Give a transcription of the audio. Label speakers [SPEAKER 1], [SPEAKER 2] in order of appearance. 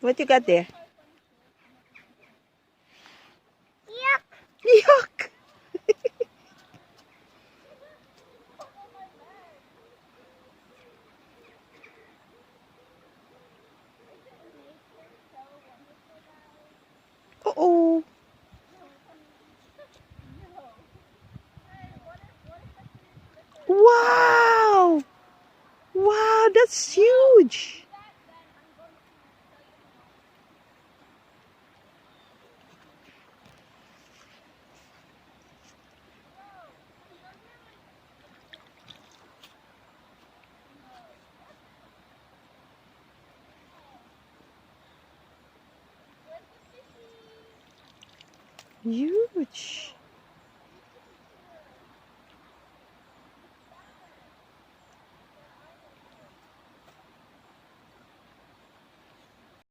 [SPEAKER 1] What you got there?
[SPEAKER 2] Yuck.
[SPEAKER 1] Yuck! Uh-oh. Wow! Wow, that's huge! Huge!